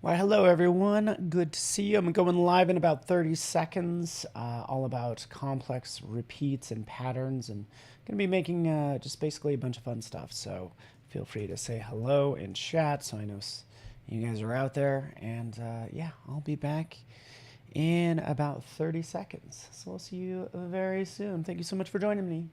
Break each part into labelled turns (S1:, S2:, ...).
S1: Why, hello everyone. Good to see you. I'm going live in about 30 seconds, all about complex repeats and patterns, and going to be making just basically a bunch of fun stuff. So feel free to say hello in chat so I know you guys are out there. And yeah, I'll be back in about 30 seconds. So I'll see you very soon. Thank you so much for joining me.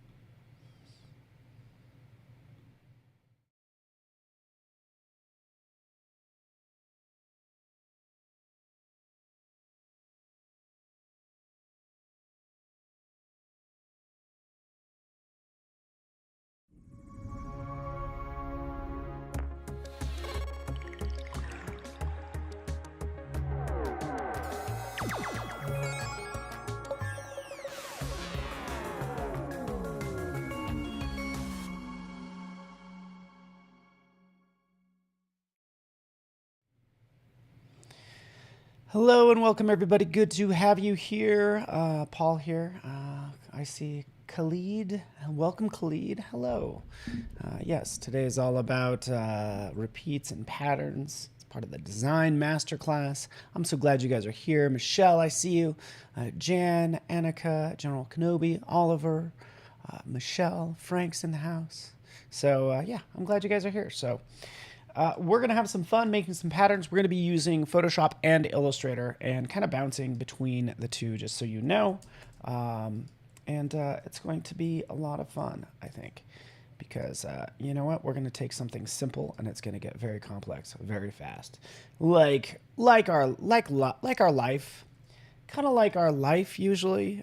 S1: Hello and welcome everybody. Good to have you here. Paul here. I see Khalid. Welcome Khalid. Hello. Yes, today is all about repeats and patterns. It's part of the design masterclass. I'm so glad you guys are here. Michelle, I see you. Jan, Annika, General Kenobi, Oliver, Michelle, Frank's in the house. So yeah, I'm glad you guys are here. So we're going to have some fun making some patterns. We're going to be using Photoshop and Illustrator and kind of bouncing between the two, just so you know. And it's going to be a lot of fun, I think, because you know what? We're going to take something simple and it's going to get very complex very fast, like our life, kind of like our life usually.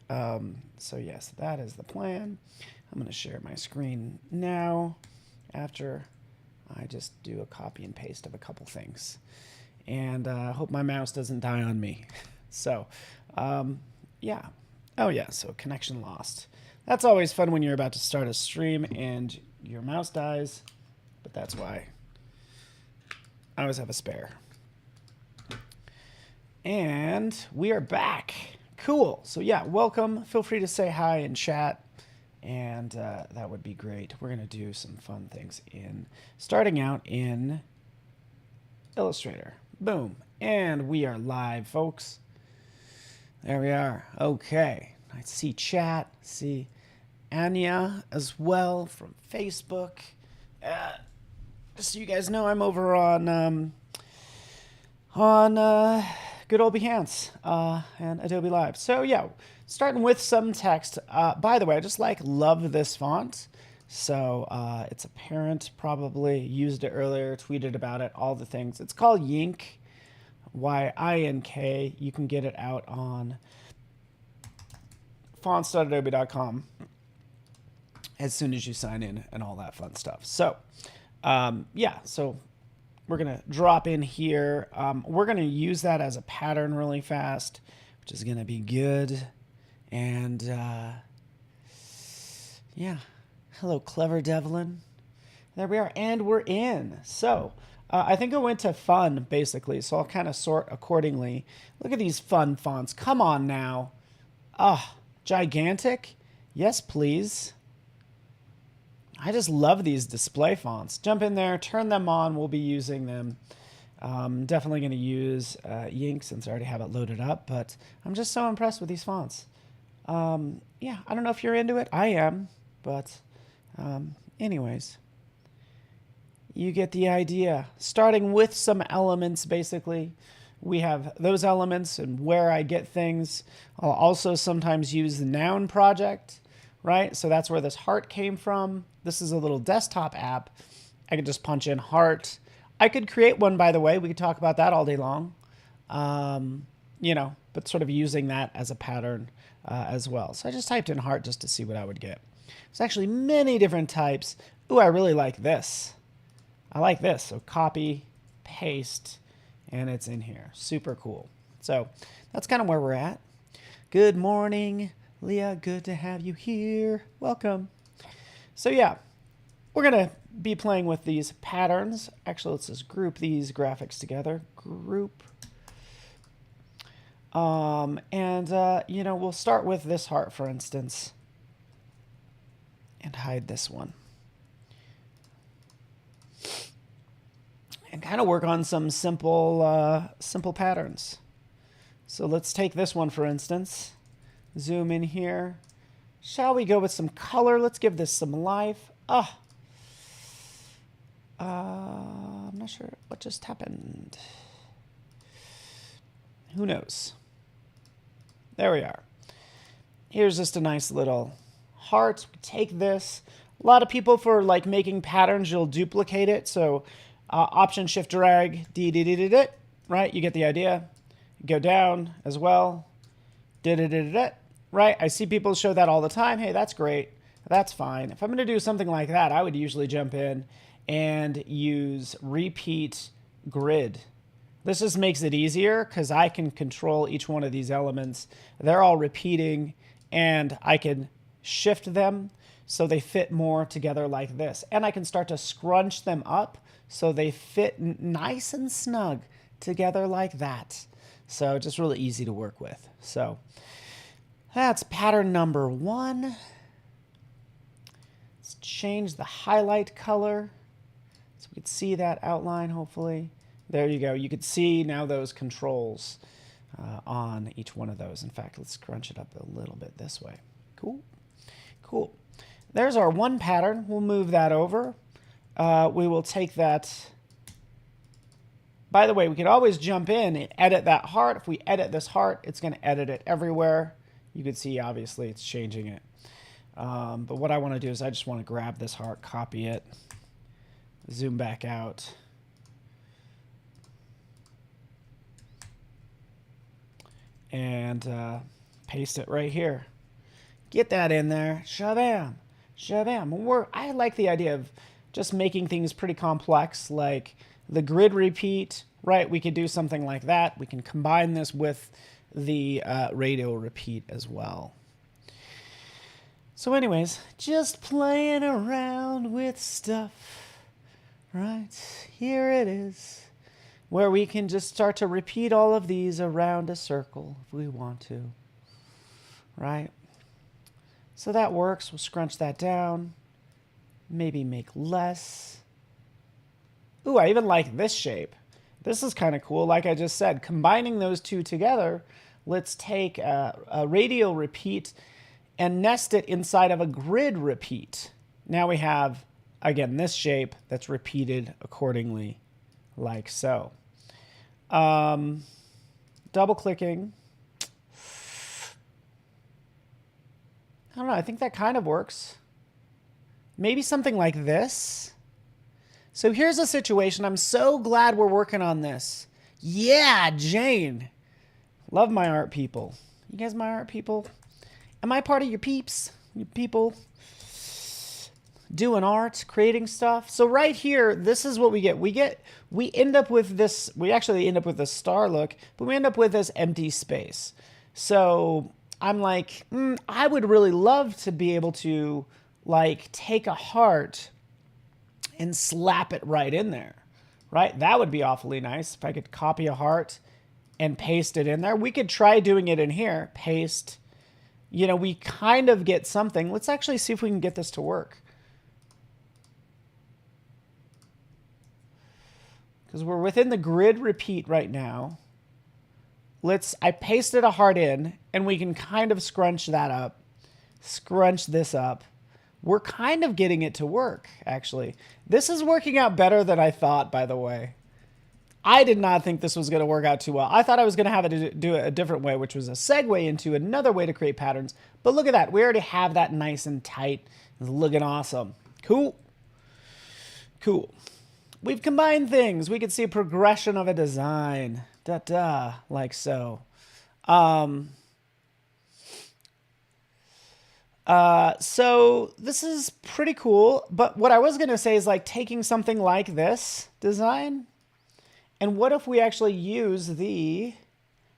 S1: So yes, that is the plan. I'm going to share my screen now after I just do a copy and paste of a couple things. And I hope my mouse doesn't die on me. So, yeah. Oh, yeah, so connection lost. That's always fun when you're about to start a stream and your mouse dies, but that's why I always have a spare. And we are back. Cool. So, yeah, welcome. Feel free to say hi in chat. And that would be great. We're going to do some fun things starting out in Illustrator. Boom. And we are live, folks. There we are. Okay. I see chat. See Anya as well from Facebook. Just so you guys know, I'm over on good old Behance and Adobe Live. So yeah, starting with some text. By the way, I just love this font. So it's a parent probably used it earlier, tweeted about it, all the things. It's called Yink, Y-I-N-K. You can get it out on fonts.adobe.com as soon as you sign in and all that fun stuff. So yeah, so we're going to drop in here. We're going to use that as a pattern really fast, which is going to be good. And yeah, hello, Clever Devlin. There we are, and we're in. So I think I went to fun, basically, so I'll kind of sort accordingly. Look at these fun fonts. Come on now. Gigantic? Yes, please. I just love these display fonts. Jump in there, turn them on. We'll be using them. Definitely going to use Yink since I already have it loaded up, but I'm just so impressed with these fonts. Yeah, I don't know if you're into it. I am, but anyways, you get the idea. Starting with some elements, basically. We have those elements and where I get things. I'll also sometimes use the noun project, right? So that's where this heart came from. This is a little desktop app. I could just punch in heart. I could create one, by the way. We could talk about that all day long. You know, but sort of using that as a pattern as well. So I just typed in heart just to see what I would get. There's actually many different types. Ooh, I really like this. I like this. So copy, paste, and it's in here. Super cool. So that's kind of where we're at. Good morning, Leah. Good to have you here. Welcome. So yeah, we're going to be playing with these patterns. Actually, let's just group these graphics together. Group. You know, we'll start with this heart, for instance, and hide this one. And kind of work on some simple patterns. So let's take this one, for instance. Zoom in here. Shall we go with some color? Let's give this some life. I'm not sure what just happened. Who knows? There we are. Here's just a nice little heart. Take this. A lot of people, for like making patterns, you'll duplicate it. So Option Shift Drag, right? You get the idea. Go down as well. Right? I see people show that all the time. Hey, that's great. That's fine. If I'm going to do something like that, I would usually jump in and use Repeat Grid. This just makes it easier because I can control each one of these elements. They're all repeating, and I can shift them so they fit more together like this. And I can start to scrunch them up so they fit nice and snug together like that. So just really easy to work with. So that's pattern number 1. Let's change the highlight color so we can see that outline, hopefully. There you go. You could see now those controls on each one of those. In fact, let's scrunch it up a little bit this way. Cool. Cool. There's our one pattern. We'll move that over. We will take that. By the way, we could always jump in and edit that heart. If we edit this heart, it's going to edit it everywhere. You can see, obviously, it's changing it. But what I want to do is I just want to grab this heart, copy it, zoom back out. And paste it right here. Get that in there. Shabam. Shabam. I like the idea of just making things pretty complex, like the grid repeat, right? We could do something like that. We can combine this with the radial repeat as well. So anyways, just playing around with stuff, right? Here it is, where we can just start to repeat all of these around a circle if we want to, right? So that works. We'll scrunch that down, maybe make less. Ooh, I even like this shape. This is kind of cool. Like I just said, combining those two together, let's take a radial repeat and nest it inside of a grid repeat. Now we have, again, this shape that's repeated accordingly, like so. Double clicking. I don't know, I think that kind of works. Maybe something like this. So here's a situation. I'm so glad we're working on this. Yeah, Jane. Love my art people. You guys my art people? Am I part of your peeps? You people doing art, creating stuff? So right here, this is what we get. We end up with this, we actually end up with a star look, but we end up with this empty space. So I'm like, I would really love to be able to like take a heart and slap it right in there, right? That would be awfully nice if I could copy a heart and paste it in there. We could try doing it in here, paste. You know, we kind of get something. Let's actually see if we can get this to work. Because we're within the grid repeat right now. I pasted a heart in, and we can kind of scrunch that up, scrunch this up. We're kind of getting it to work, actually. This is working out better than I thought, by the way. I did not think this was going to work out too well. I thought I was going to have it do it a different way, which was a segue into another way to create patterns. But look at that. We already have that nice and tight. It's looking awesome. Cool. Cool. We've combined things. We could see a progression of a design. Like so. So this is pretty cool. But what I was going to say is like taking something like this design. And what if we actually use the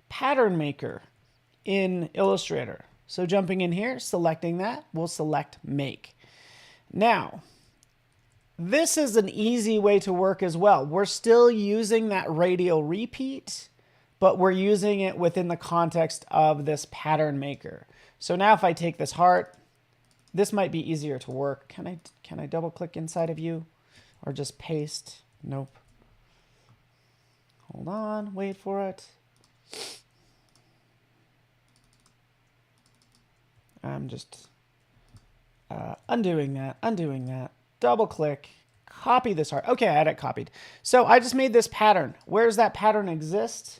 S1: pattern maker in Illustrator? So jumping in here, selecting that, we'll select make. Now, this is an easy way to work as well. We're still using that radial repeat, but we're using it within the context of this pattern maker. So now if I take this heart, this might be easier to work. Can I double click inside of you or just paste? Nope. Hold on, wait for it. I'm just undoing that. Double click, copy this heart. Okay, I had it copied. So I just made this pattern. Where's that pattern exist?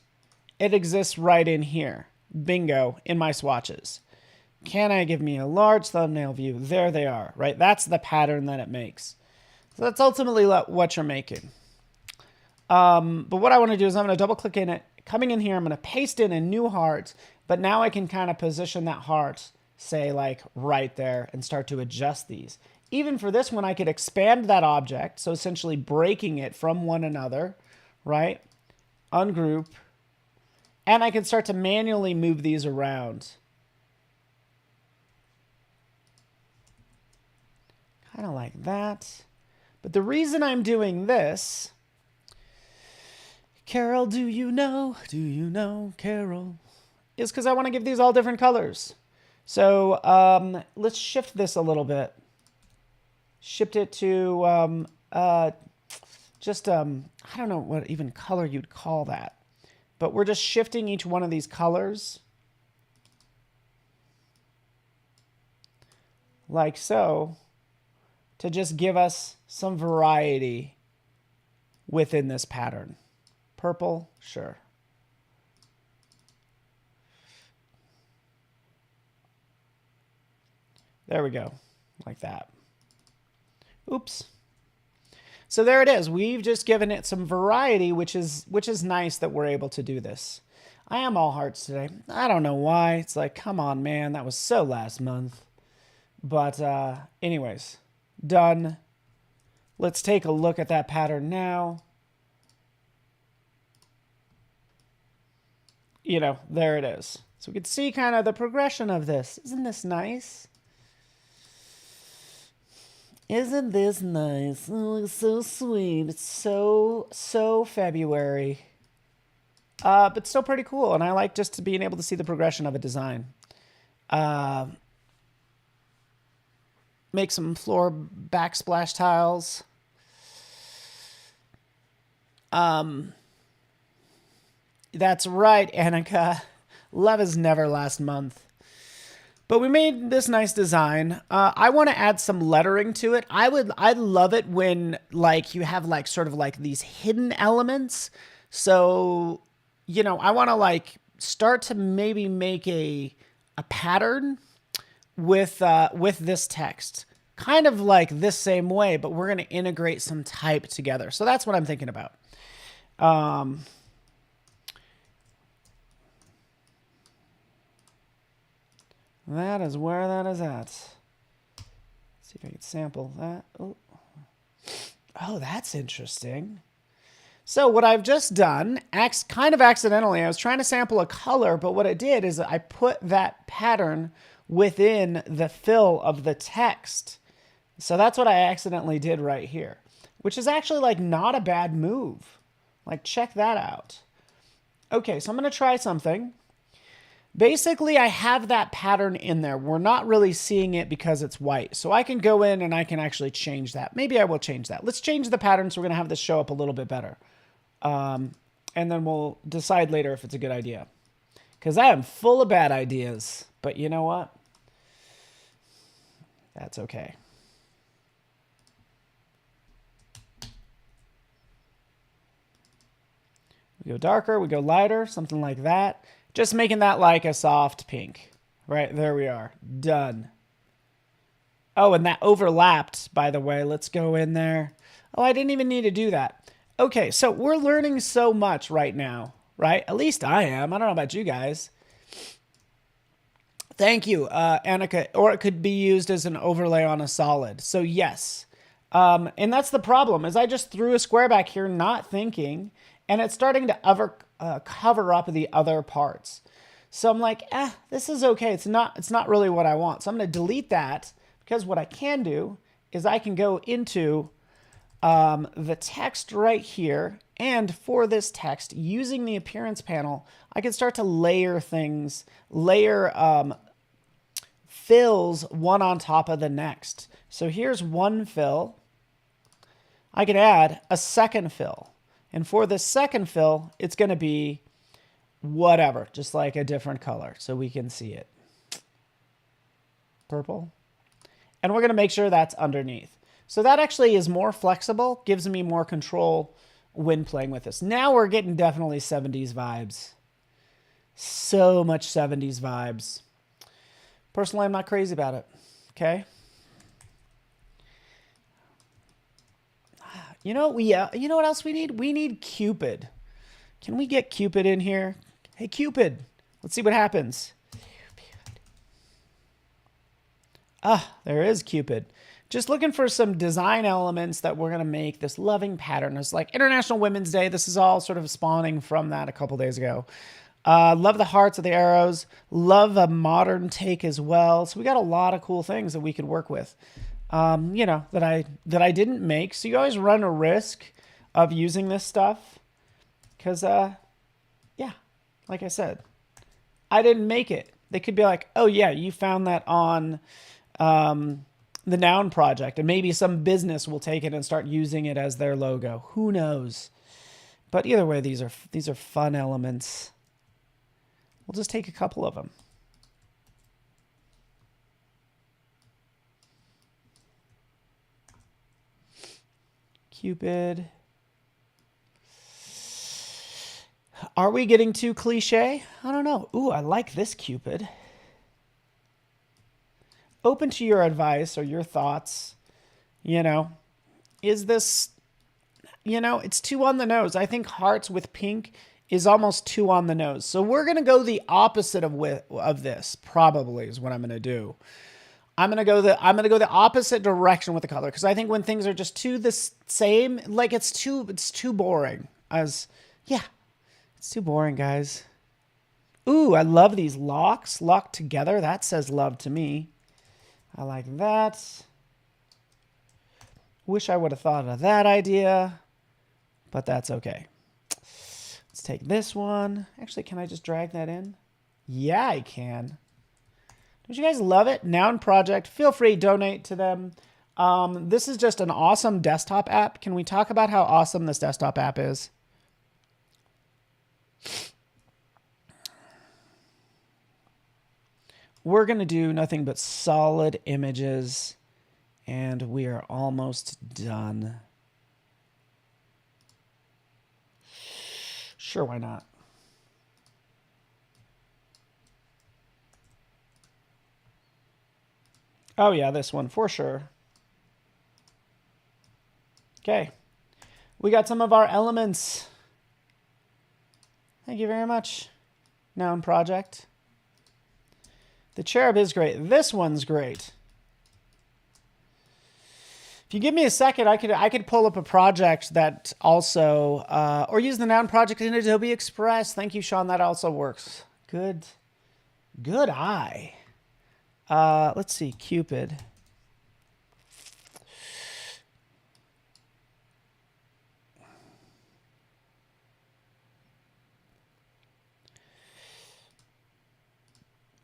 S1: It exists right in here. Bingo, in my swatches. Can I give me a large thumbnail view? There they are, right? That's the pattern that it makes. So that's ultimately what you're making. But what I want to do is I'm going to double click in it. Coming in here, I'm going to paste in a new heart. But now I can kind of position that heart, say like right there, and start to adjust these. Even for this one, I could expand that object. So essentially breaking it from one another, right? Ungroup. And I can start to manually move these around. Kind of like that. But the reason I'm doing this, Carol, do you know, Carol, is because I want to give these all different colors. So let's shift this a little bit. Shift it to I don't know what even color you'd call that. But we're just shifting each one of these colors. Like so. To just give us some variety within this pattern. Purple, sure. There we go, like that. Oops. So there it is. We've just given it some variety, which is nice that we're able to do this. I am all hearts today. I don't know why. It's like, come on, man. That was so last month. But anyways, done. Let's take a look at that pattern now. You know, there it is. So we can see kind of the progression of this. Isn't this nice? Isn't this nice? Oh, it's so sweet. It's so February. But still pretty cool. And I like just being able to see the progression of a design. Make some floor backsplash tiles. That's right, Annika. Love is never last month. But we made this nice design. I want to add some lettering to it. I'd love it when like you have like sort of like these hidden elements. So, you know, I want to like start to maybe make a pattern with this text. Kind of like this same way, but we're going to integrate some type together. So that's what I'm thinking about. That is where that is at. Let's see if I can sample that. Oh, that's interesting. So what I've just done, kind of accidentally, I was trying to sample a color, but what I did is I put that pattern within the fill of the text. So that's what I accidentally did right here, which is actually like not a bad move. Like check that out. Okay, so I'm going to try something. Basically, I have that pattern in there. We're not really seeing it because it's white. So I can go in and I can actually change that. Maybe I will change that. Let's change the pattern so we're going to have this show up a little bit better. And then we'll decide later if it's a good idea. Because I am full of bad ideas. But you know what? That's okay. We go darker, we go lighter, something like that. Just making that like a soft pink. Right, there we are. Done. Oh, and that overlapped, by the way. Let's go in there. Oh, I didn't even need to do that. Okay, so we're learning so much right now, right? At least I am. I don't know about you guys. Thank you, Annika. Or it could be used as an overlay on a solid. So yes. And that's the problem, is I just threw a square back here not thinking, and it's starting to cover up the other parts. So I'm like, this is okay. It's not really what I want. So I'm going to delete that, because what I can do is I can go into the text right here. And for this text, using the appearance panel, I can start to layer things, fills one on top of the next. So here's one fill. I could add a second fill. And for the second fill, it's going to be whatever, just like a different color so we can see it. Purple. And we're going to make sure that's underneath. So that actually is more flexible, gives me more control when playing with this. Now we're getting definitely 70s vibes. So much 70s vibes. Personally, I'm not crazy about it. Okay. You know, you know what else we need? We need Cupid. Can we get Cupid in here? Hey, Cupid. Let's see what happens. Ah, there is Cupid. Just looking for some design elements that we're going to make this loving pattern. It's like International Women's Day. This is all sort of spawning from that a couple days ago. Love the hearts of the arrows. Love a modern take as well. So we got a lot of cool things that we could work with. You know, that I didn't make. So you always run a risk of using this stuff. Because, yeah, like I said, I didn't make it. They could be like, oh, yeah, you found that on the Noun project. And maybe some business will take it and start using it as their logo. Who knows? But either way, these are fun elements. We'll just take a couple of them. Cupid. Are we getting too cliche? I don't know. Ooh, I like this Cupid. Open to your advice or your thoughts. You know, is this, you know, it's too on the nose. I think hearts with pink is almost too on the nose. So we're going to go the opposite of this, probably is what I'm going to do. I'm going to go the opposite direction with the color, because I think when things are just too the same, like it's too boring. It's too boring, guys. Ooh, I love these locks locked together. That says love to me. I like that. Wish I would have thought of that idea, but that's okay. Let's take this one. Actually, can I just drag that in? Yeah, I can. Don't you guys love it? Noun project. Feel free to donate to them. This is just an awesome desktop app. Can we talk about how awesome this desktop app is? We're going to do nothing but solid images, and we are almost done. Sure, why not? Oh yeah, this one for sure. Okay. We got some of our elements. Thank you very much. Noun project. The cherub is great. This one's great. If you give me a second, I could pull up a project that also, or use the Noun project in Adobe Express. Thank you, Sean. That also works. Good eye. Let's see, Cupid.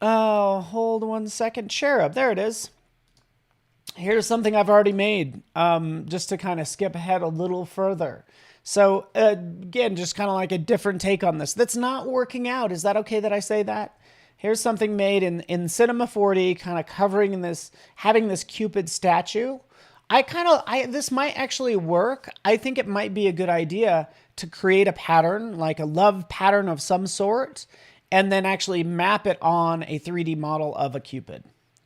S1: Oh, hold 1 second. Cherub, there it is. Here's something I've already made, just to kind of skip ahead a little further. So again, just kind of like a different take on this. That's not working out. Is that okay that I say that? Here's something made in Cinema 4D, kind of covering this, having this Cupid statue. This might actually work. I think it might be a good idea to create a pattern, like a love pattern of some sort, and then actually map it on a 3D model of a Cupid.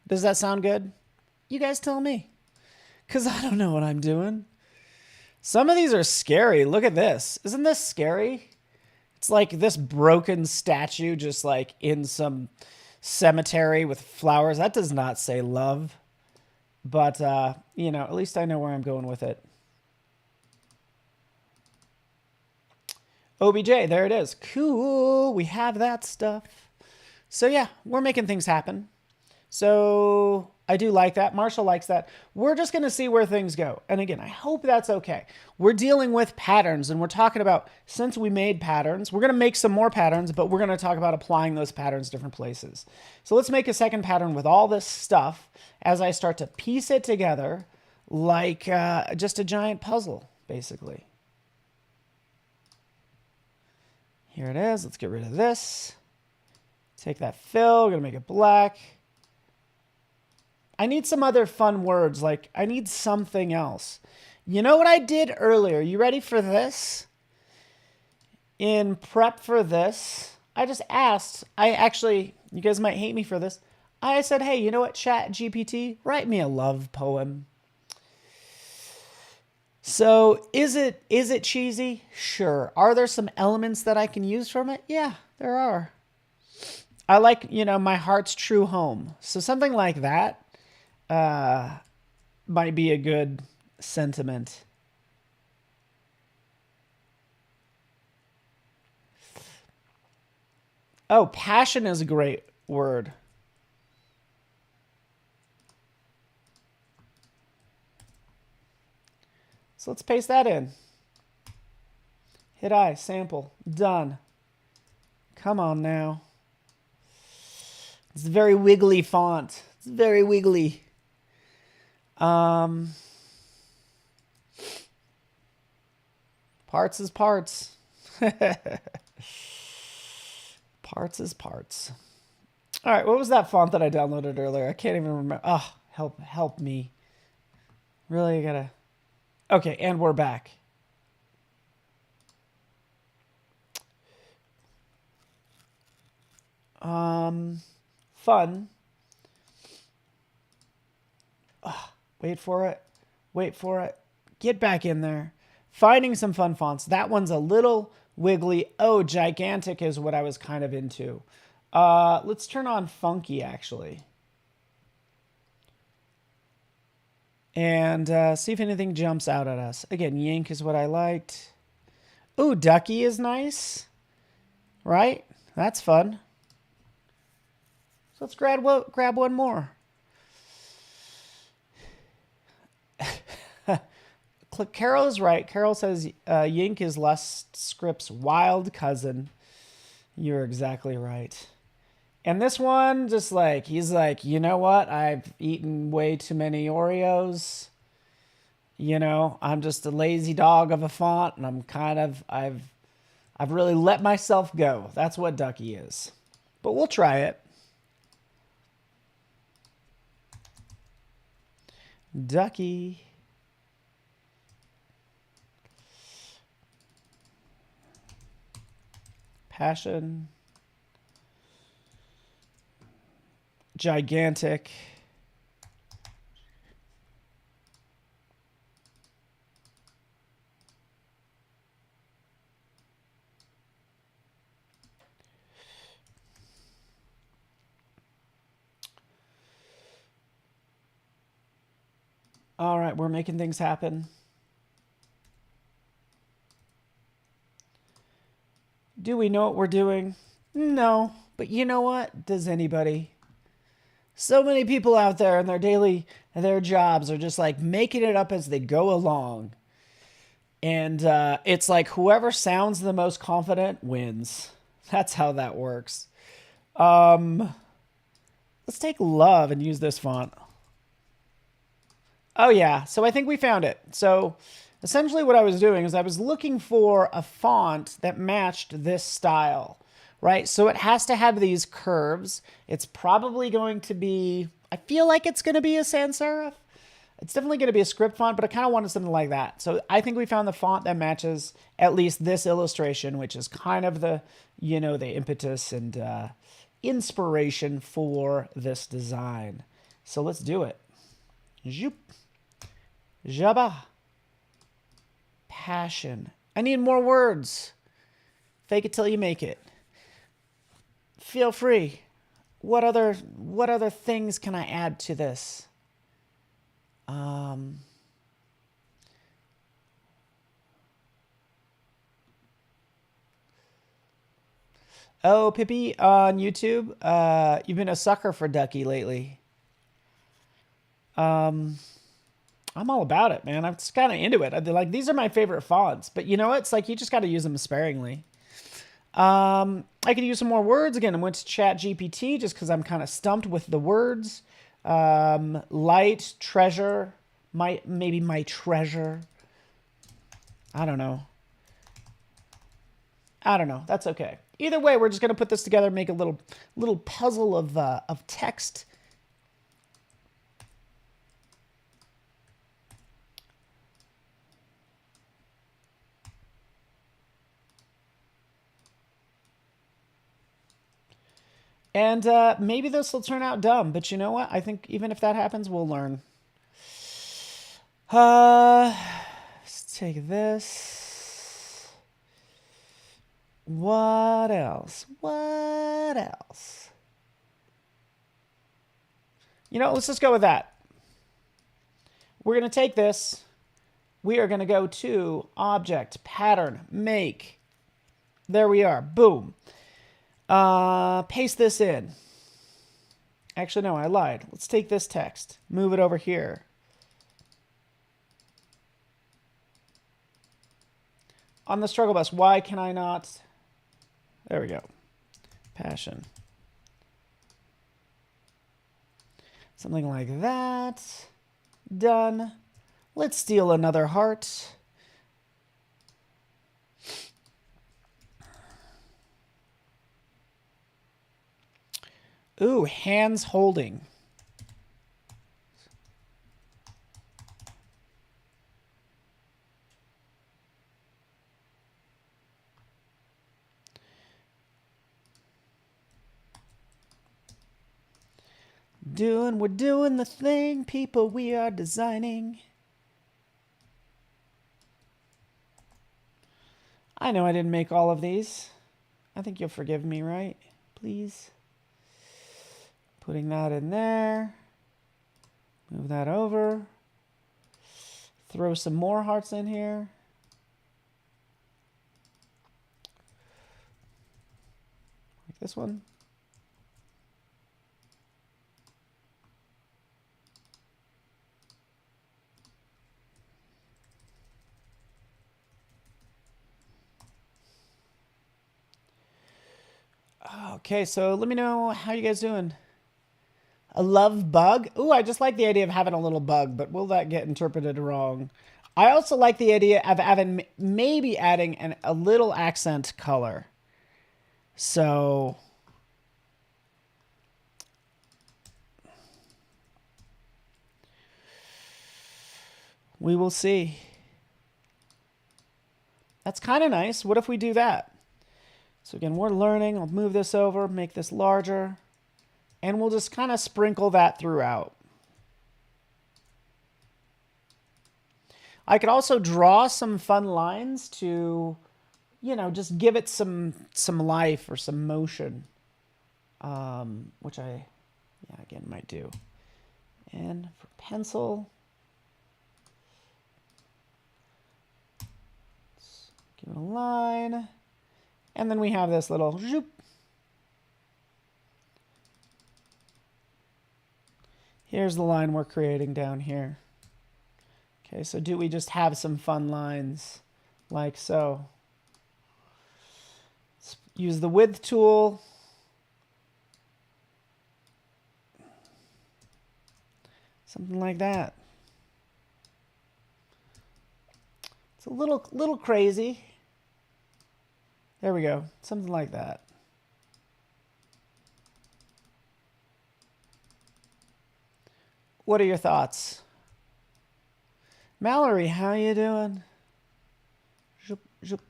S1: Does that sound good? You guys tell me, because I don't know what I'm doing. Some of these are scary. Look at this. Isn't this scary? It's like this broken statue just like in some cemetery with flowers. That does not say love. But, you know, at least I know where I'm going with it. OBJ, there it is. Cool. We have that stuff. So, yeah, we're making things happen. So I do like that. Marshall likes that. We're just going to see where things go. And again, I hope that's okay. We're dealing with patterns, and we're talking about, since we made patterns, we're going to make some more patterns, but we're going to talk about applying those patterns different places. So let's make a second pattern with all this stuff as I start to piece it together like just a giant puzzle, basically. Here it is. Let's get rid of this. Take that fill. We're going to make it black. I need some other fun words. Like, I need something else. You know what I did earlier? You ready for this? In prep for this, I just asked. You guys might hate me for this. I said, hey, you know what, Chat GPT? Write me a love poem. So is it cheesy? Sure. Are there some elements that I can use from it? Yeah, there are. I like, my heart's true home. So something like that might be a good sentiment. Oh, passion is a great word. So let's paste that in. Hit I, sample, done. Come on now. It's a very wiggly font. It's very wiggly. Parts is parts. Parts is parts. All right, what was that font that I downloaded earlier? I can't even remember. Oh, help me. Really, I gotta... Okay, and we're back. Fun. Wait for it. Wait for it. Get back in there. Finding some fun fonts. That one's a little wiggly. Oh, gigantic is what I was kind of into. Let's turn on funky, actually. And see if anything jumps out at us. Again, yank is what I liked. Ooh, ducky is nice. Right? That's fun. So let's grab one more. Carol is right. Carol says Yink is Les Script's wild cousin. You're exactly right. And this one, just like, he's like, you know what? I've eaten way too many Oreos. I'm just a lazy dog of a font, and I've really let myself go. That's what Ducky is. But we'll try it. Ducky. Passion. Gigantic. All right, we're making things happen. Do we know what we're doing? No, but you know what? Does anybody? So many people out there in their jobs are just like making it up as they go along. And it's like whoever sounds the most confident wins. That's how that works. Let's take love and use this font. Oh yeah, so I think we found it. So essentially what I was doing is I was looking for a font that matched this style, right? So it has to have these curves. It's probably going to be, I feel like it's going to be a sans serif. It's definitely going to be a script font, but I kind of wanted something like that. So I think we found the font that matches at least this illustration, which is kind of the, the impetus and inspiration for this design. So let's do it. Zoop. Jabba. Passion. I need more words. Fake it till you make it. Feel free. What other things can I add to this? Oh, Pippi on YouTube. You've been a sucker for Ducky lately. I'm all about it, man. I'm just kind of into it. Like, these are my favorite fonts, but it's like you just got to use them sparingly. I could use some more words again. I went to Chat GPT just because I'm kind of stumped with the words. Light, treasure, maybe my treasure. I don't know. I don't know. That's okay. Either way, we're just going to put this together and make a little puzzle of text. And maybe this will turn out dumb, but you know what? I think even if that happens, we'll learn. Let's take this. What else? What else? You know, let's just go with that. We're going to take this. We are going to go to Object, Pattern, Make. There we are. Boom. Paste this in. Actually, no, I lied. Let's take this text. Move it over here. On the struggle bus, why can I not? There we go. Passion. Something like that. Done. Let's steal another heart. Ooh, hands holding. We're doing the thing, people, we are designing. I know I didn't make all of these. I think you'll forgive me, right? Please. Putting that in there. Move that over. Throw some more hearts in here. Like this one. Okay, so let me know how you guys doing. A love bug? Ooh, I just like the idea of having a little bug, but will that get interpreted wrong? I also like the idea of having, maybe adding a little accent color. So we will see. That's kind of nice. What if we do that? So again, we're learning. I'll move this over, make this larger, and we'll just kind of sprinkle that throughout. I could also draw some fun lines to, you know, just give it some life or some motion, which I, yeah, again, might do. And for pencil, let's give it a line. And then we have this little zoop. Here's the line we're creating down here. Okay, so do we just have some fun lines like so? Let's use the width tool. Something like that. It's a little crazy. There we go. Something like that. What are your thoughts? Mallory, how you doing? Zoop, zoop.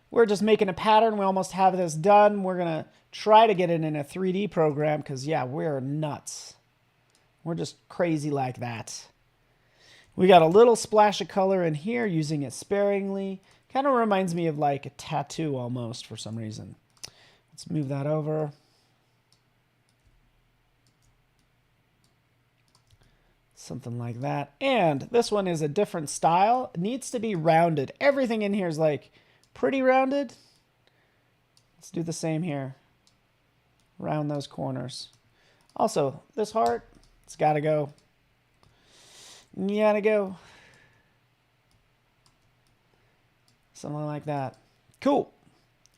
S1: We're just making a pattern. We almost have this done. We're going to try to get it in a 3D program because, yeah, we're nuts. We're just crazy like that. We got a little splash of color in here, using it sparingly. Kind of reminds me of like a tattoo almost for some reason. Let's move that over. Something like that. And this one is a different style. It needs to be rounded. Everything in here is like pretty rounded. Let's do the same here. Round those corners. Also, this heart, it's got to go. Gotta go. Something like that. Cool.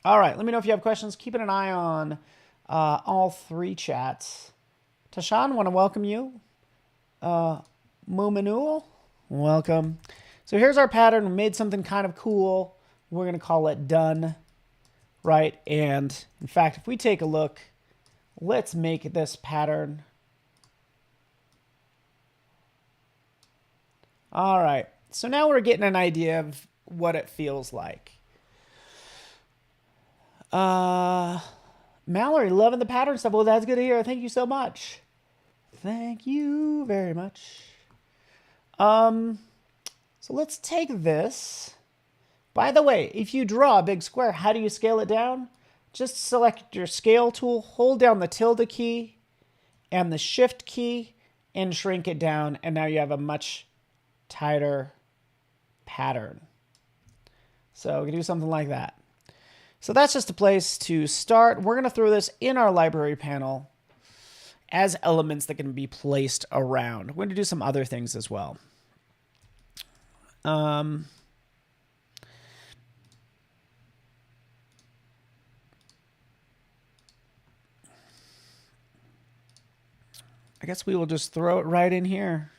S1: All right. Let me know if you have questions. Keeping an eye on all three chats. Tashan, want to welcome you. Mumanul, welcome. So here's our pattern. We made something kind of cool. We're going to call it done, right? And in fact, if we take a look, let's make this pattern. All right. So now we're getting an idea of what it feels like. Mallory, loving the pattern stuff. Well, that's good to hear. Thank you so much. Thank you very much. So let's take this. By the way, if you draw a big square, how do you scale it down? Just select your scale tool, hold down the tilde key and the shift key and shrink it down. And now you have a much tighter pattern. So we can do something like that. So that's just a place to start. We're going to throw this in our library panel as elements that can be placed around. We're going to do some other things as well. I guess we will just throw it right in here.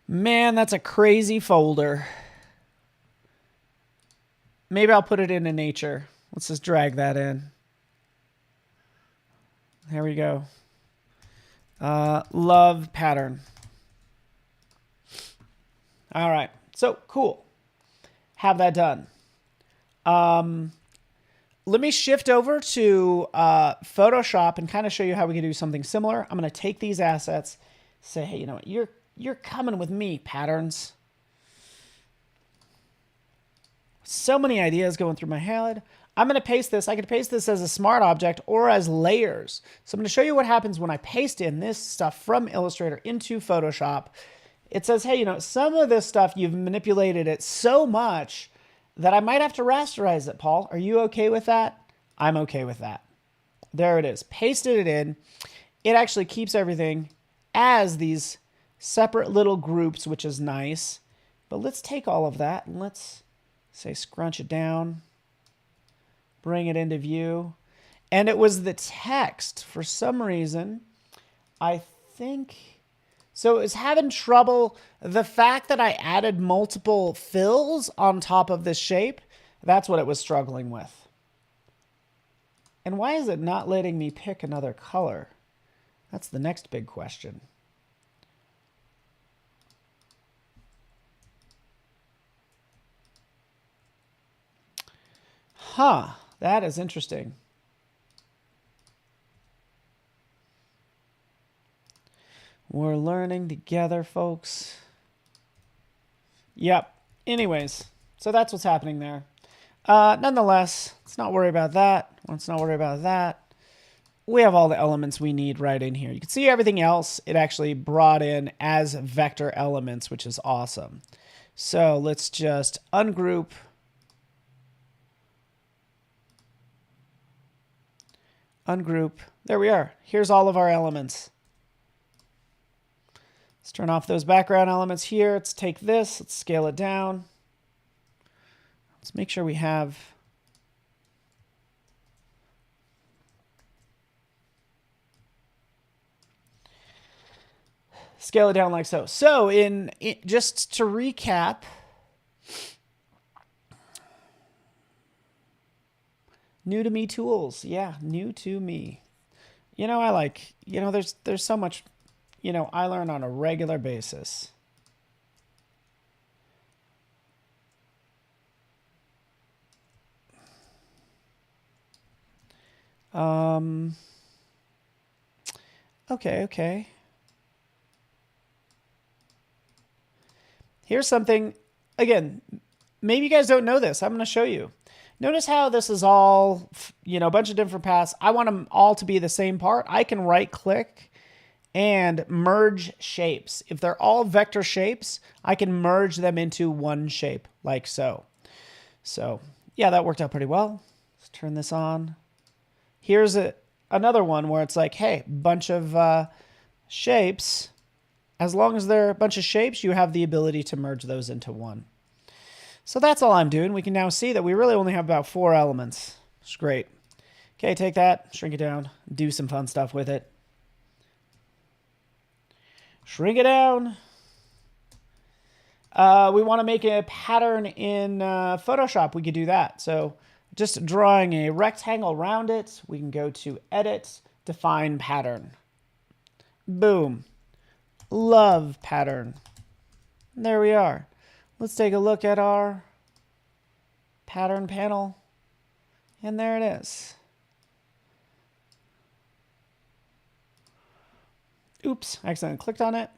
S1: Man, that's a crazy folder. Maybe I'll put it into nature. Let's just drag that in. There we go. Love pattern. All right. So cool. Have that done. Let me shift over to Photoshop and kind of show you how we can do something similar. I'm going to take these assets, say, hey, you know what? You're coming with me, patterns. So many ideas going through my head. I'm going to paste this. I can paste this as a smart object or as layers. So I'm going to show you what happens when I paste in this stuff from Illustrator into Photoshop. It says, hey, you know, some of this stuff, you've manipulated it so much that I might have to rasterize it, Paul. Are you okay with that? I'm okay with that. There it is. Pasted it in. It actually keeps everything as these separate little groups, which is nice. But let's take all of that and let's say scrunch it down, bring it into view. And it was the text for some reason. I think, so it was having trouble. The fact that I added multiple fills on top of this shape, that's what it was struggling with. And why is it not letting me pick another color? That's the next big question. Huh, that is interesting. We're learning together, folks. Yep. Anyways, so that's what's happening there. Nonetheless, let's not worry about that. Let's not worry about that. We have all the elements we need right in here. You can see everything else it actually brought in as vector elements, which is awesome. So let's just ungroup. Ungroup. There we are. Here's all of our elements. Let's turn off those background elements here. Let's take this. Let's scale it down. Let's make sure we have scale it down like so. So just to recap, new to me tools. Yeah, new to me. You know, I like, you know, there's so much, you know, I learn on a regular basis. Okay. Here's something, again, maybe you guys don't know this. I'm going to show you. Notice how this is all, you know, a bunch of different paths. I want them all to be the same part. I can right click and merge shapes. If they're all vector shapes, I can merge them into one shape like so. So yeah, that worked out pretty well. Let's turn this on. Here's another one where it's like, hey, bunch of shapes. As long as they're a bunch of shapes, you have the ability to merge those into one. So that's all I'm doing. We can now see that we really only have about 4 elements. It's great. Okay, take that, shrink it down, do some fun stuff with it. Shrink it down. We want to make a pattern in Photoshop. We could do that. So just drawing a rectangle around it, we can go to Edit, Define Pattern. Boom. Love pattern. There we are. Let's take a look at our pattern panel. And there it is. Oops, I accidentally clicked on it.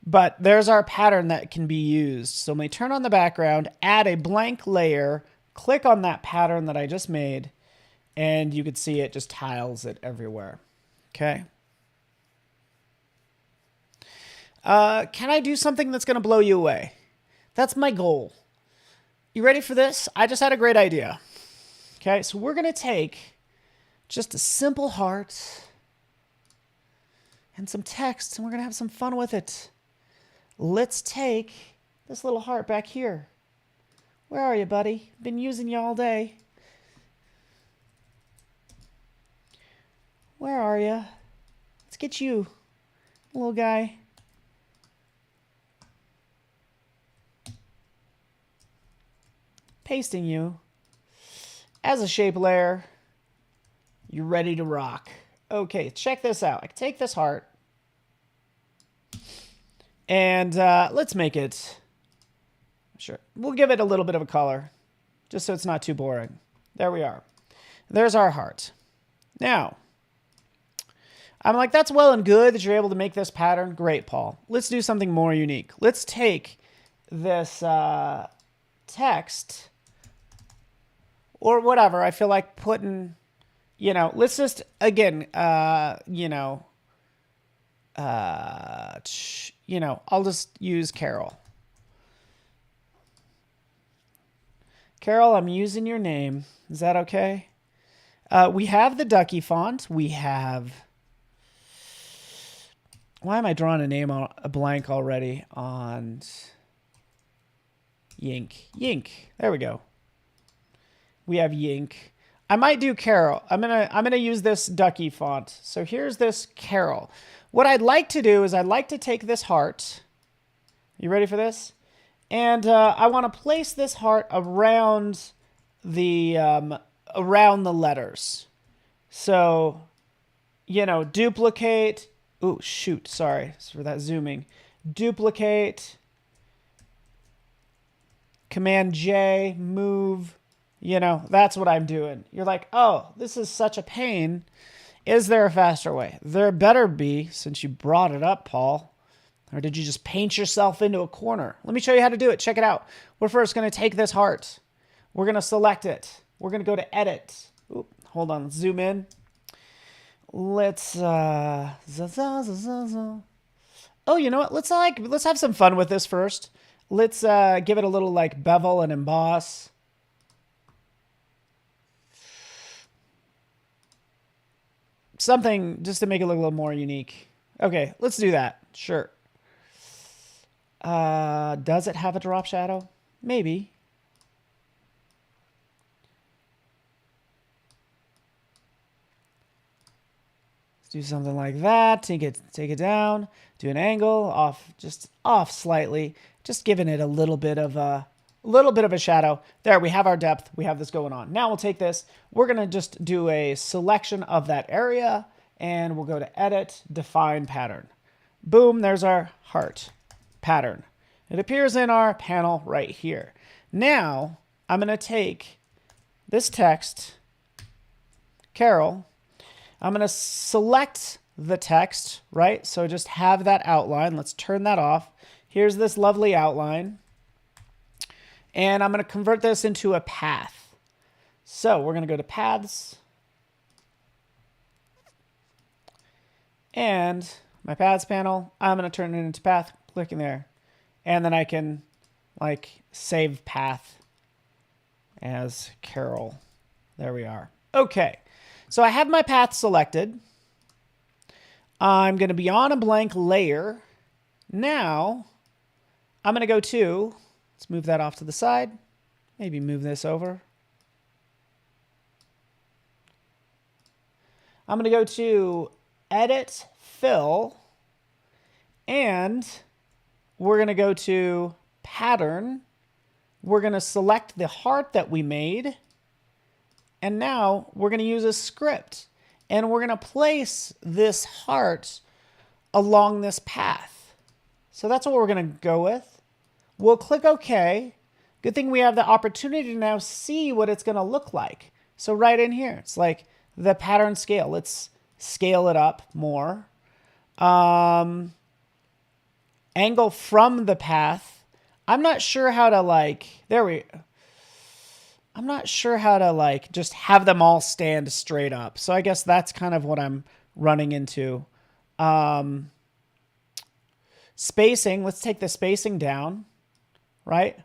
S1: But there's our pattern that can be used. So when we turn on the background, add a blank layer, click on that pattern that I just made, and you can see it just tiles it everywhere. Okay. Can I do something that's going to blow you away? That's my goal. You ready for this? I just had a great idea. Okay, so we're going to take just a simple heart and some text, and we're going to have some fun with it. Let's take this little heart back here. Where are you, buddy? Been using you all day. Where are you? Let's get you, little guy. Pasting you as a shape layer. You're ready to rock. Okay, check this out. I can take this heart and let's make it, sure, we'll give it a little bit of a color just so it's not too boring. There we are. There's our heart. Now, I'm like, that's well and good that you're able to make this pattern. Great, Paul. Let's do something more unique. Let's take this text or whatever. I feel like putting, you know, let's just, again, I'll just use Carol. Carol, I'm using your name. Is that okay? We have the Ducky font. We have, why am I drawing a name on a blank already on Yink? Yink. There we go. We have Yink. I might do Carol. I'm gonna use this Ducky font. So here's this Carol. What I'd like to do is I'd like to take this heart. You ready for this? And I want to place this heart around the letters. So, you know, duplicate. Ooh, shoot. Sorry for that zooming. Duplicate. Command J, move. You know, that's what I'm doing. You're like, oh, this is such a pain. Is there a faster way? There better be, since you brought it up, Paul. Or did you just paint yourself into a corner? Let me show you how to do it. Check it out. We're first going to take this heart. We're going to select it. We're going to go to Edit. Oop, hold on. Let's zoom in. Let's, oh, you know what? Let's have some fun with this first. Let's give it a little like bevel and emboss. Something just to make it look a little more unique. Okay, let's do that. Sure. Does it have a drop shadow? Maybe. Let's do something like that. Take it down. Do an angle just off slightly. Just giving it a little bit of a shadow. There, we have our depth. We have this going on. Now we'll take this. We're going to just do a selection of that area, and we'll go to Edit, Define Pattern. Boom, there's our heart pattern. It appears in our panel right here. Now, I'm going to take this text, Carol. I'm going to select the text, right? So just have that outline. Let's turn that off. Here's this lovely outline. And I'm going to convert this into a path. So we're going to go to Paths. And my Paths panel, I'm going to turn it into Path, clicking there. And then I can like save path as Carol. There we are. Okay. So I have my path selected. I'm going to be on a blank layer. Now I'm going to go to, let's move that off to the side. Maybe move this over. I'm going to go to Edit, Fill, and we're going to go to pattern, we're going to select the heart that we made. And now we're going to use a script. And we're going to place this heart along this path. So that's what we're going to go with. We'll click OK. Good thing we have the opportunity to now see what it's going to look like. So right in here, it's like the pattern scale. Let's scale it up more. Angle from the path. I'm not sure how to I'm not sure how to just have them all stand straight up. So I guess that's kind of what I'm running into. Spacing, let's take the spacing down, right?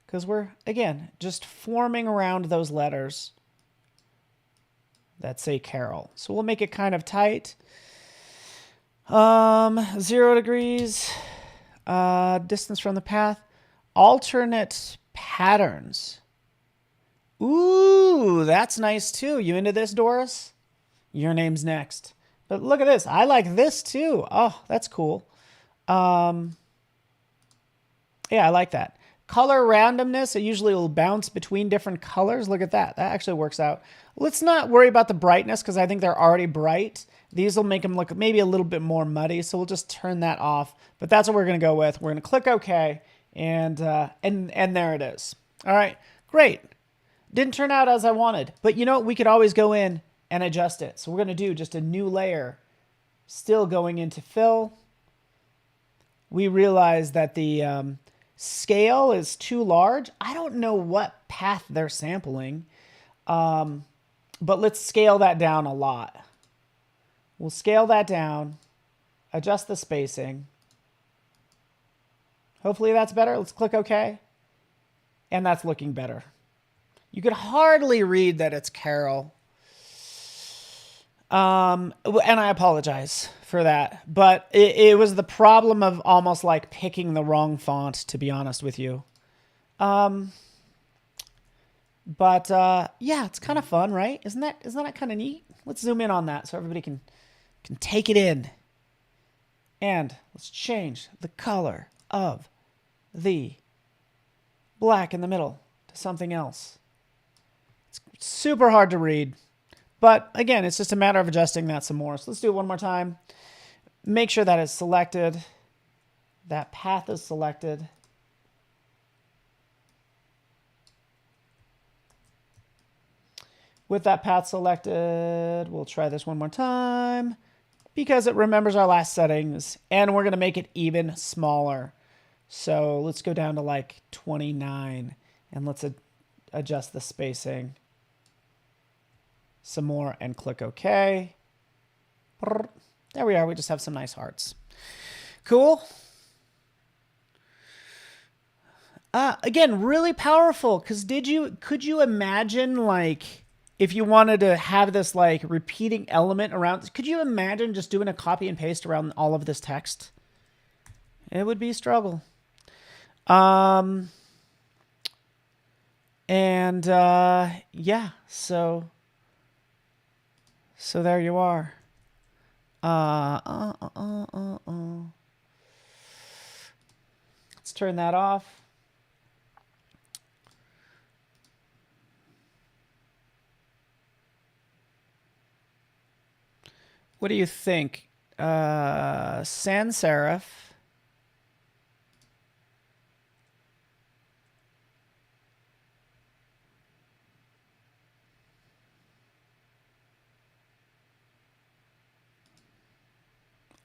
S1: Because we're, again, just forming around those letters that say Carol. So we'll make it kind of tight. 0 degrees, distance from the path, alternate patterns. Ooh, that's nice too. You into this, Doris? Your name's next. But look at this. I like this too. Oh, that's cool. Yeah, I like that. Color randomness, it usually will bounce between different colors. Look at that. That actually works out. Let's not worry about the brightness because I think they're already bright. These will make them look maybe a little bit more muddy, so we'll just turn that off. But that's what we're going to go with. We're going to click OK, and there it is. All right, great. Didn't turn out as I wanted, but you know, we could always go in and adjust it. So we're going to do just a new layer, still going into fill. We realize that the scale is too large. I don't know what path they're sampling, but let's scale that down a lot. We'll scale that down, adjust the spacing. Hopefully that's better. Let's click OK. And that's looking better. You could hardly read that it's Carol. And I apologize for that. But it was the problem of almost like picking the wrong font, to be honest with you. Yeah, it's kind of fun, right? Isn't that kind of neat? Let's zoom in on that so everybody can take it in. And let's change the color of the black in the middle to something else. It's super hard to read. But again, it's just a matter of adjusting that some more. So let's do it one more time. Make sure that is selected. That path is selected. With that path selected, we'll try this one more time because it remembers our last settings, and we're going to make it even smaller. So let's go down to like 29, and let's adjust the spacing some more and click OK. There we are. We just have some nice hearts. Cool. Again, really powerful, because could you imagine, like, if you wanted to have this like repeating element around, could you imagine just doing a copy and paste around all of this text? It would be a struggle. Yeah, so there you are. Let's turn that off. What do you think? Sans serif.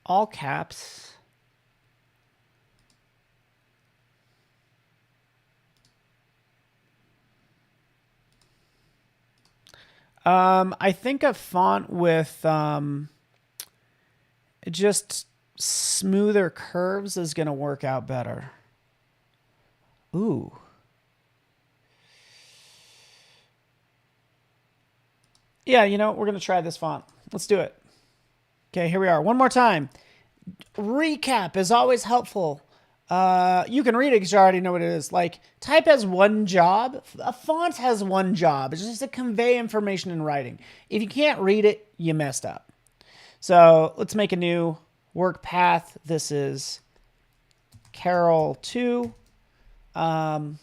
S1: All caps. I think a font with just smoother curves is going to work out better. Ooh. Yeah, you know, we're going to try this font. Let's do it. Okay, here we are. One more time. Recap is always helpful. You can read it because you already know what it is. Like, type has one job. A font has one job. It's just to convey information in writing. If you can't read it, you messed up. So let's make a new work path. This is Carol 2. Adjust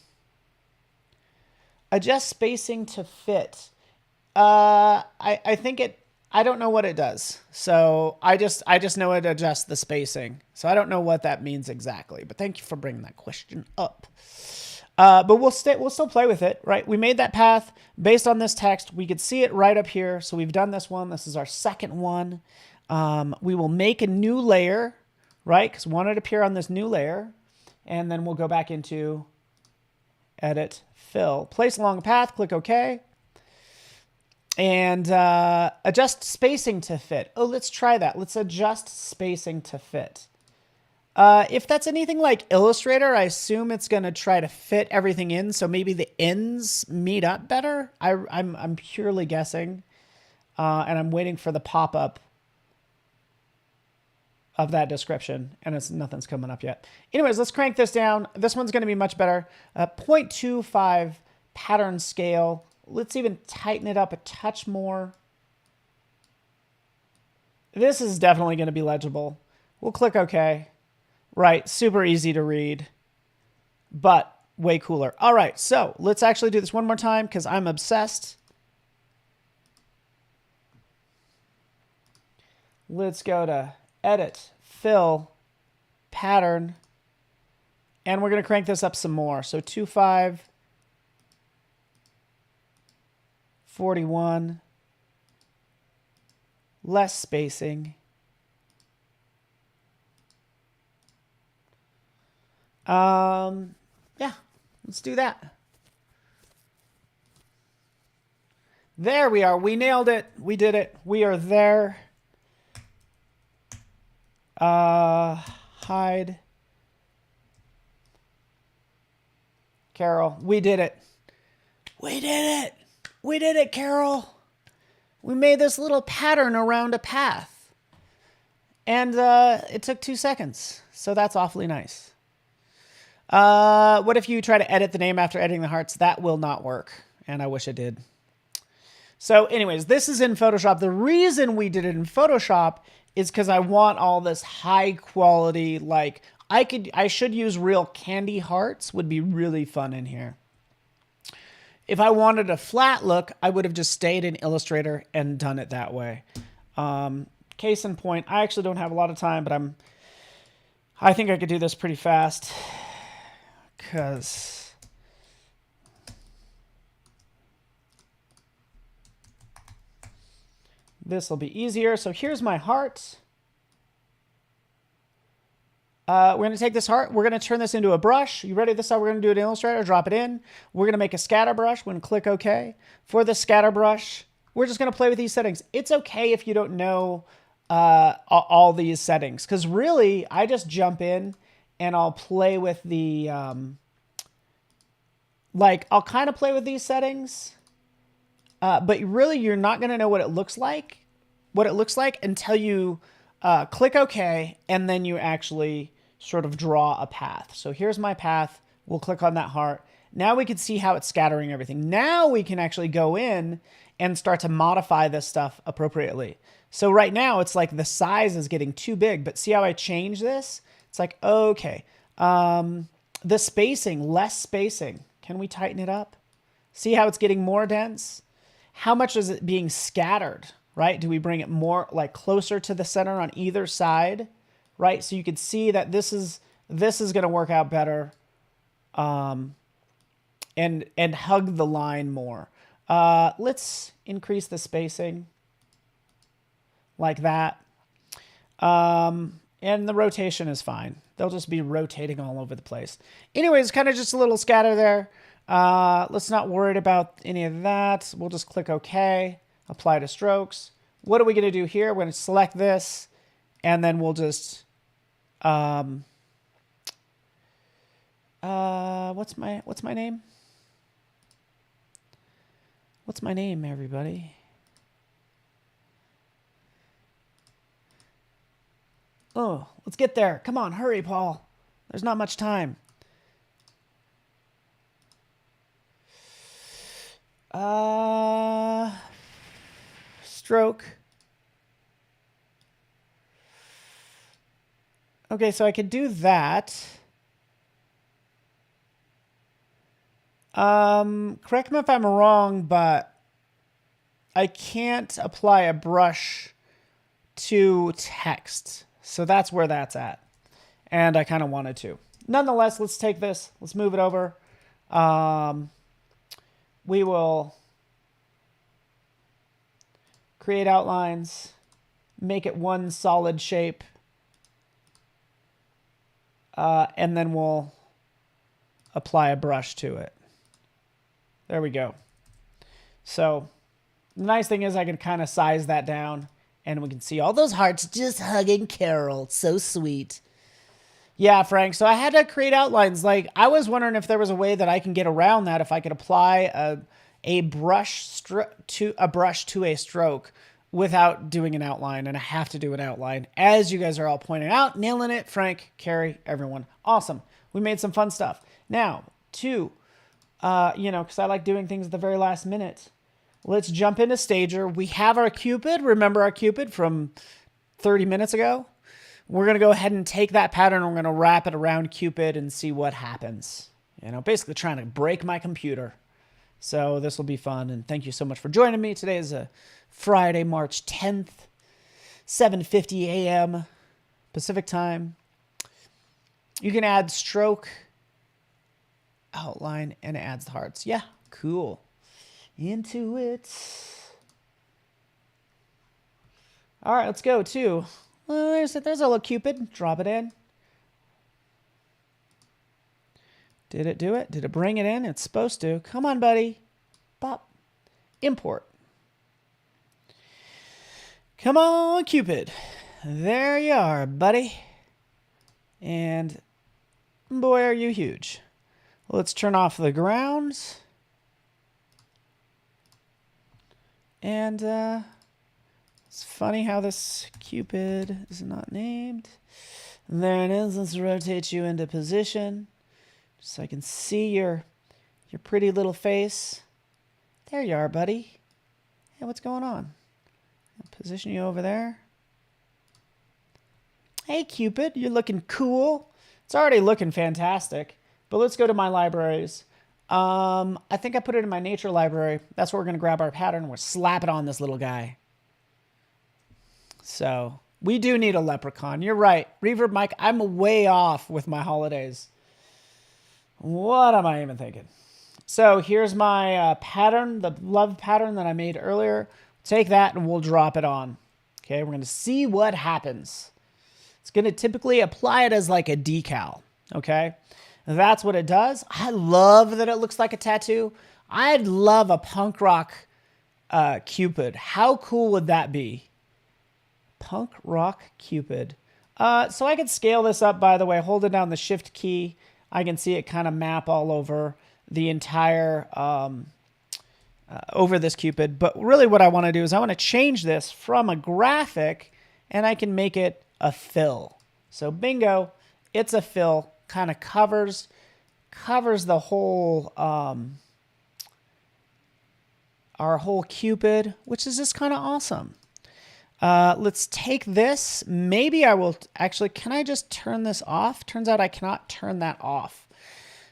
S1: spacing to fit. I think I don't know what it does. So I just know it adjusts the spacing. So I don't know what that means exactly, but thank you for bringing that question up. But we'll still play with it, right? We made that path based on this text. We could see it right up here. So we've done this one. This is our second one. We will make a new layer, right? Because we want it to appear on this new layer. And then we'll go back into Edit, Fill. Place along a path, click OK. And adjust spacing to fit. Oh, let's try that. Let's adjust spacing to fit. If that's anything like Illustrator, I assume it's going to try to fit everything in, so maybe the ends meet up better. I'm purely guessing, and I'm waiting for the pop-up of that description, and nothing's coming up yet. Anyways, let's crank this down. This one's going to be much better. 0.25 pattern scale. Let's even tighten it up a touch more. This is definitely going to be legible. We'll click OK. Right, super easy to read, but way cooler. All right, so let's actually do this one more time because I'm obsessed. Let's go to Edit, Fill, Pattern, and we're going to crank this up some more. So 2.5, 41, less spacing. Yeah, let's do that. There we are. We nailed it. We did it. We are there. Hide. Carol, we did it. We did it. We did it, Carol. We made this little pattern around a path. And it took 2 seconds. So that's awfully nice. What if you try to edit the name after editing the hearts? That will not work, and I wish it did. So anyways, this is in Photoshop. The reason we did it in Photoshop is because I want all this high quality, like I should use real candy hearts, would be really fun in here. If I wanted a flat look, I would have just stayed in Illustrator and done it that way. Case in point, I actually don't have a lot of time, but I think I could do this pretty fast. Because this will be easier. So here's my heart. We're going to take this heart. We're going to turn this into a brush. You ready? This is how we're going to do it in Illustrator. Drop it in. We're going to make a scatter brush. We're going to click OK. For the scatter brush, we're just going to play with these settings. It's okay if you don't know all these settings. Because really, I just jump in and I'll play with the... I'll kind of play with these settings, but really you're not going to know what it looks like, until you click OK, and then you actually sort of draw a path. So here's my path. We'll click on that heart. Now we can see how it's scattering everything. Now we can actually go in and start to modify this stuff appropriately. So right now it's like the size is getting too big, but see how I change this? It's like, okay, the spacing, less spacing. Can we tighten it up? See how it's getting more dense? How much is it being scattered, right? Do we bring it more like closer to the center on either side, right? So you can see that this is going to work out better, and hug the line more. Let's increase the spacing like that. And the rotation is fine. They'll just be rotating all over the place. Anyways, kind of just a little scatter there. Let's not worry about any of that. We'll just click OK, apply to strokes. What are we going to do here? We're going to select this, and then we'll just, what's my name? What's my name, everybody? Oh, let's get there. Come on, hurry, Paul. There's not much time. Stroke. Okay, so I could do that. Correct me if I'm wrong, but I can't apply a brush to text. So that's where that's at. And I kind of wanted to. Nonetheless, let's take this. Let's move it over. We will create outlines, make it one solid shape, and then we'll apply a brush to it. There we go. So the nice thing is I can kind of size that down, and we can see all those hearts just hugging Carol. So sweet. Yeah, Frank. So I had to create outlines. Like, I was wondering if there was a way that I can get around that, if I could apply a brush to a stroke without doing an outline, and I have to do an outline, as you guys are all pointing out. Nailing it, Frank, Carrie, everyone. Awesome. We made some fun stuff. Now, because I like doing things at the very last minute, let's jump into Stager. We have our Cupid. Remember our Cupid from 30 minutes ago? We're going to go ahead and take that pattern. We're going to wrap it around Cupid and see what happens. Basically trying to break my computer. So this will be fun. And thank you so much for joining me. Today is a Friday, March 10th, 7:50 a.m. Pacific time. You can add stroke, outline, and it adds the hearts. Yeah, cool. Into it. All right, let's go to... Well, there's a little Cupid. Drop it in. Did it do it? Did it bring it in? It's supposed to. Come on, buddy. Pop. Import. Come on, Cupid. There you are, buddy. And boy, are you huge. Let's turn off the grounds. And it's funny how this Cupid is not named. There it is. Let's rotate you into position so I can see your pretty little face. There you are, buddy. Hey, what's going on? I'll position you over there. Hey, Cupid, you're looking cool. It's already looking fantastic. But let's go to my libraries. I think I put it in my nature library. That's where we're going to grab our pattern. We'll slap it on this little guy. So we do need a leprechaun. You're right. Reverb Mike, I'm way off with my holidays. What am I even thinking? So here's my pattern, the love pattern that I made earlier. Take that and we'll drop it on. Okay, we're going to see what happens. It's going to typically apply it as like a decal. Okay, that's what it does. I love that it looks like a tattoo. I'd love a punk rock Cupid. How cool would that be? Punk rock Cupid. So I could scale this up, by the way, holding down the shift key. I can see it kind of map all over the entire, over this Cupid. But really what I want to do is I want to change this from a graphic and I can make it a fill. So bingo, it's a fill, kind of covers the whole, our whole Cupid, which is just kind of awesome. Let's take this. Maybe I will actually, can I just turn this off? Turns out I cannot turn that off.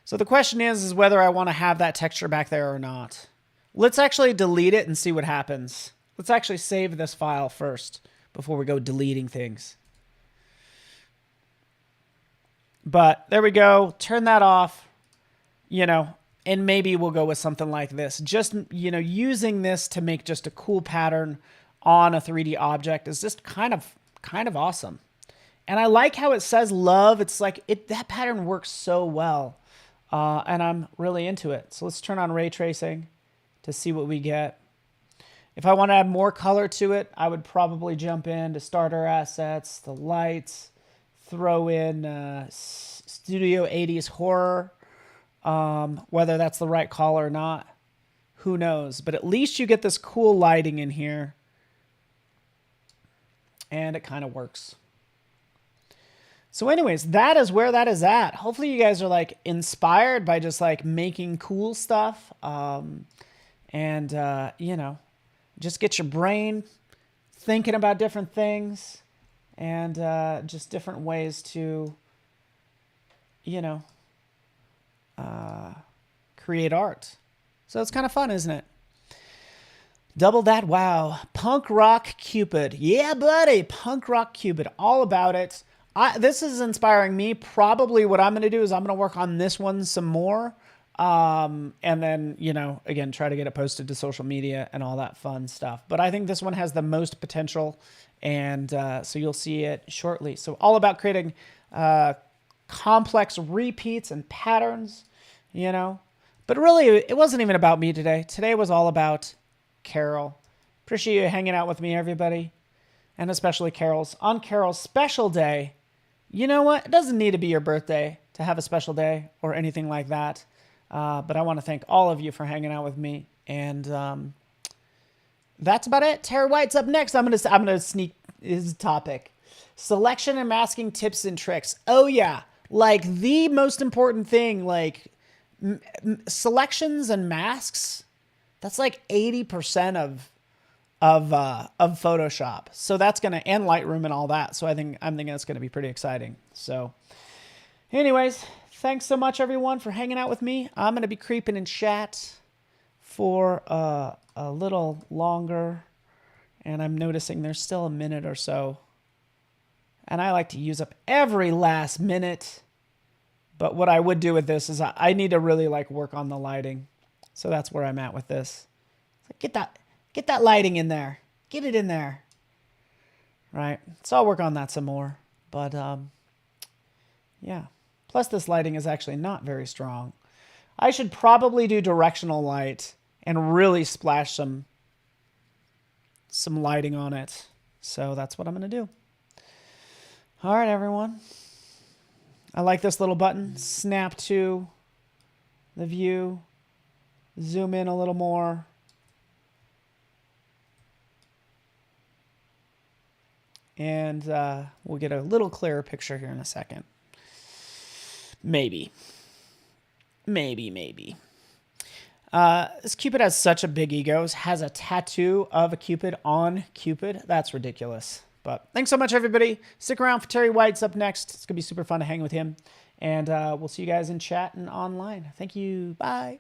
S1: So the question is whether I want to have that texture back there or not. Let's actually delete it and see what happens. Let's actually save this file first before we go deleting things. But there we go. Turn that off, and maybe we'll go with something like this. Just, using this to make just a cool pattern on a 3D object is just kind of awesome. And I like how it says love. It's like that pattern works so well. And I'm really into it. So let's turn on ray tracing to see what we get. If I want to add more color to it, I would probably jump into starter assets, the lights, throw in Studio 80s horror. Whether that's the right call or not, who knows? But at least you get this cool lighting in here. And it kind of works. So anyways, that is where that is at. Hopefully you guys are like inspired by just like making cool stuff. Just get your brain thinking about different things and just different ways to, create art. So it's kind of fun, isn't it? Double that wow. Punk rock Cupid. Yeah, buddy. Punk rock Cupid. All about it. This is inspiring me. Probably what I'm going to do is I'm going to work on this one some more. And then, you know, again, try to get it posted to social media and all that fun stuff. But I think this one has the most potential. And so you'll see it shortly. So all about creating complex repeats and patterns, you know. But really, it wasn't even about me today. Today was all about Carol. Appreciate you hanging out with me, everybody. And especially Carol's. On Carol's special day, you know what? It doesn't need to be your birthday to have a special day or anything like that. But I want to thank all of you for hanging out with me. And that's about it. Terry White's up next. I'm gonna sneak his topic. Selection and masking tips and tricks. Oh, yeah. Like, the most important thing, like, selections and masks, that's like 80% of Photoshop. So that's going to, and Lightroom and all that. So I'm thinking it's going to be pretty exciting. So anyways, thanks so much everyone for hanging out with me. I'm going to be creeping in chat for a little longer, and I'm noticing there's still a minute or so. And I like to use up every last minute. But what I would do with this is I need to really like work on the lighting. So that's where I'm at with this. Get that lighting in there. Get it in there. Right. So I'll work on that some more. But yeah. Plus this lighting is actually not very strong. I should probably do directional light and really splash some lighting on it. So that's what I'm going to do. All right, everyone. I like this little button. Snap to the view. Zoom in a little more. And we'll get a little clearer picture here in a second. Maybe. Maybe. This Cupid has such a big ego. Has a tattoo of a Cupid on Cupid. That's ridiculous. But thanks so much, everybody. Stick around for Terry White's up next. It's going to be super fun to hang with him. And we'll see you guys in chat and online. Thank you. Bye.